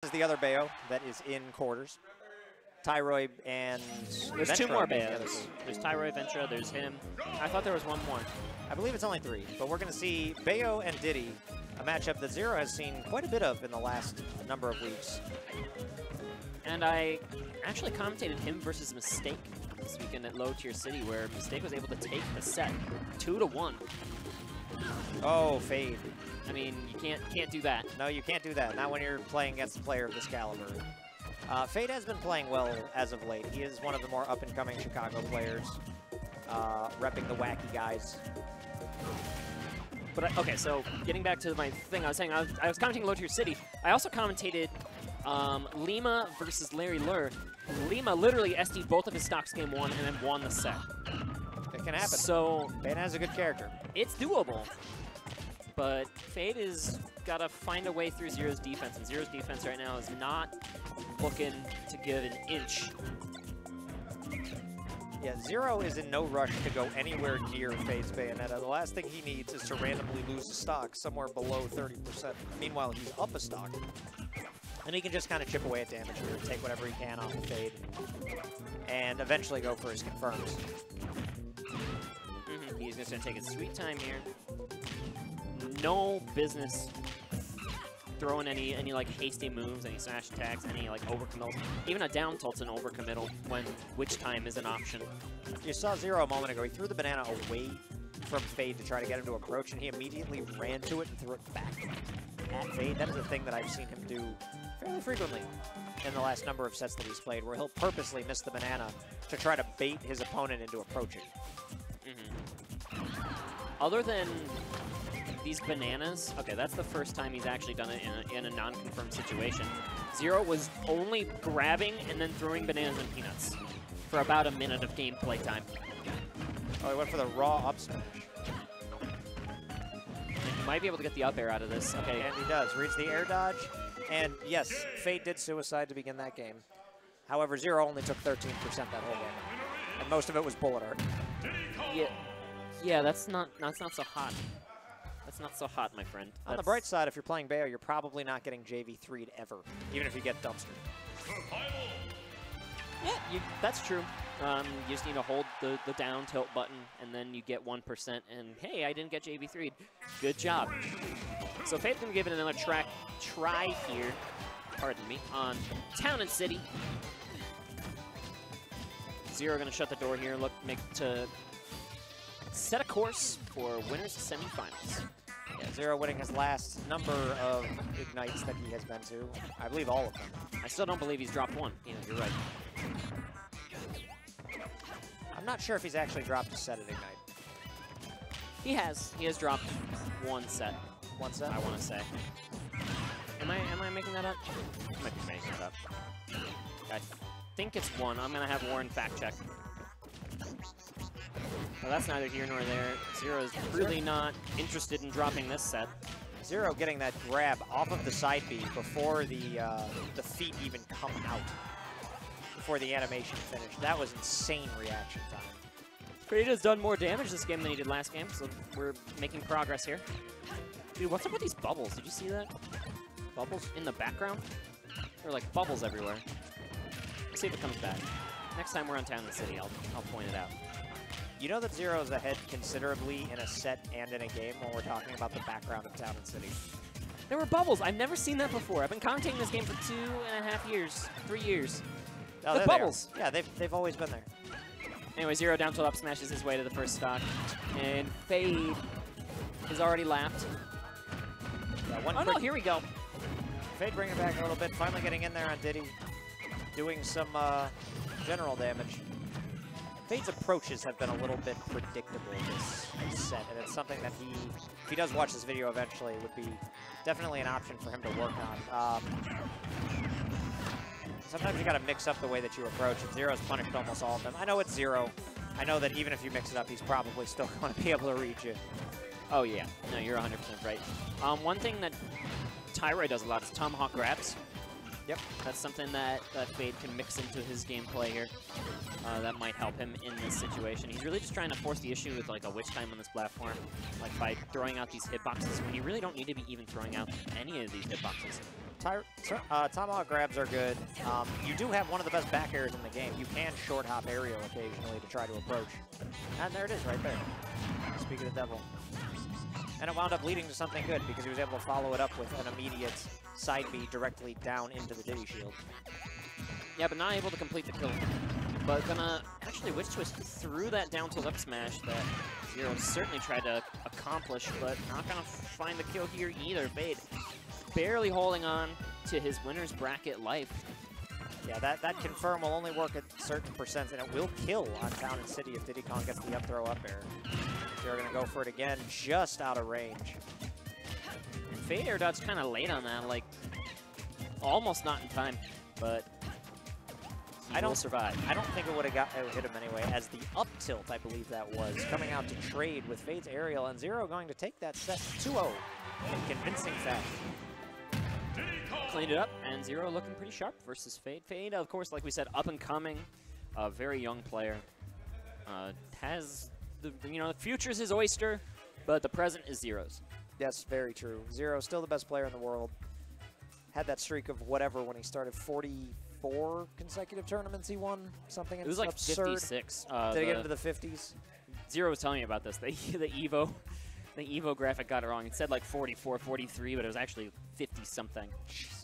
is the other Bayo that is in quarters. Tyroid and there's Ventra 2 more Bayos. There's Tyroid, Ventra, there's him. I thought there was 1 more. I believe it's only 3, but we're going to see Bayo and Diddy, a matchup that ZeRo has seen quite a bit of in the last number of weeks. And I actually commentated him versus Mistake this weekend at Low Tier City, where Mistake was able to take the set 2-1. Oh, Fade. I mean, you can't do that. No, you can't do that. Not when you're playing against a player of this caliber. Fade has been playing well as of late. He is one of the more up-and-coming Chicago players, repping the wacky guys. But okay, so getting back to my thing, I was saying I was commentating Low Tier City. I also commentated Lima versus Larry Lur. Lima literally SD'd both of his stocks game 1 and then won the set. It can happen. So Fade has a good character. It's doable. But Fade is got to find a way through ZeRo's defense, and ZeRo's defense right now is not looking to give an inch. Yeah, ZeRo is in no rush to go anywhere near Fade's Bayonetta. The last thing he needs is to randomly lose a stock somewhere below 30%. Meanwhile, he's up a stock. And he can just kind of chip away at damage here, take whatever he can off of Fade, and eventually go for his confirms. He's just going to take his sweet time here. No business throwing any like hasty moves, any smash attacks, any like overcommittals. Even a down tilt's an overcommittal when witch time is an option. You saw ZeRo a moment ago. He threw the banana away from Fade to try to get him to approach, and he immediately ran to it and threw it back at Fade. That is a thing that I've seen him do fairly frequently in the last number of sets that he's played, where he'll purposely miss the banana to try to bait his opponent into approaching. Other than these bananas, okay, that's the first time he's actually done it in a non-confirmed situation. ZeRo was only grabbing and then throwing bananas and peanuts for about a minute of gameplay time. Oh, he went for the raw up smash. And he might be able to get the up air out of this. Okay, and he does. Reads the air dodge. And yes, Fade did suicide to begin that game. However, ZeRo only took 13% that whole game. And most of it was bullet art. Yeah, that's not so hot. That's not so hot, my friend. On the bright side, if you're playing Bayo, you're probably not getting JV3'd ever, even if you get dumpstered. Yeah, that's true. You just need to hold the down tilt button, and then you get 1%, and hey, I didn't get JV3'd. Good job. So Fade's going to give it another try here, pardon me, on Town and City. ZeRo going to shut the door here, make to set a course for winners semifinals. Yeah, ZeRo winning his last number of Ignites that he has been to. I believe all of them. I still don't believe he's dropped 1. Yeah, you're right. I'm not sure if he's actually dropped a set at Ignite. He has. He has dropped 1 set. 1 set? I want to say. Am I making that up? I might be making it up. I think it's 1. I'm going to have Warren fact check. Well, that's neither here nor there. ZeRo is really not interested in dropping this set. ZeRo getting that grab off of the side B before the feet even come out, before the animation finished. That was insane reaction time. Fade has done more damage this game than he did last game, so we're making progress here. Dude, what's up with these bubbles? Did you see that? Bubbles in the background? There are like bubbles everywhere. Let's see if it comes back. Next time we're on Town and City, I'll point it out. You know that ZeRo is ahead considerably in a set and in a game when we're talking about the background of Town and City. There were bubbles. I've never seen that before. I've been commentating this game for 2.5 years, 3 years. Oh, the bubbles. Yeah, they've always been there. Anyway, ZeRo down tilt up smashes his way to the first stock. And Fade is already lapped. Yeah, no, here we go. Fade bringing it back a little bit, finally getting in there on Diddy, doing some general damage. Fade's approaches have been a little bit predictable this set, and it's something that if he does watch this video eventually, would be definitely an option for him to work on. Sometimes you got to mix up the way that you approach, and ZeRo's punished almost all of them. I know it's ZeRo. I know that even if you mix it up, he's probably still going to be able to reach you. Oh yeah, no, you're 100% right. One thing that Tyroid does a lot is tomahawk grabs. Yep. That's something that Fade can mix into his gameplay here. That might help him in this situation. He's really just trying to force the issue with like a witch time on this platform, like by throwing out these hitboxes when you really don't need to be even throwing out any of these hitboxes. Tomahawk grabs are good. You do have one of the best back airs in the game. You can short hop aerial occasionally to try to approach. And there it is right there. Speak of the devil. And it wound up leading to something good because he was able to follow it up with an immediate side B directly down into the Diddy shield. Yeah, but not able to complete the kill. But gonna actually witch twist through that down tilt up smash that ZeRo certainly tried to accomplish, but not gonna find the kill here either. Fade barely holding on to his winner's bracket life. Yeah, that confirm will only work at certain percents, and it will kill on Town and City if Diddy Kong gets the up throw up air. They're gonna go for it again, just out of range. And Fade air dodge kind of late on that, like almost not in time, but I don't survive. I don't think it would have hit him anyway, as the up tilt, I believe that was, coming out to trade with Fade's aerial, and ZeRo going to take that set 2-0 in convincing fashion. Cleaned it up, and ZeRo looking pretty sharp versus Fade. Fade, of course, like we said, up and coming, a very young player. Has the the future's his oyster, but the present is ZeRo's. Yes, very true. ZeRo still the best player in the world. Had that streak of whatever when he started 44 consecutive tournaments he won, something. It was like absurd. 56. Did he get into the 50s? ZeRo was telling me about this. The Evo graphic got it wrong. It said like 44, 43, but it was actually 50 something. Jeez.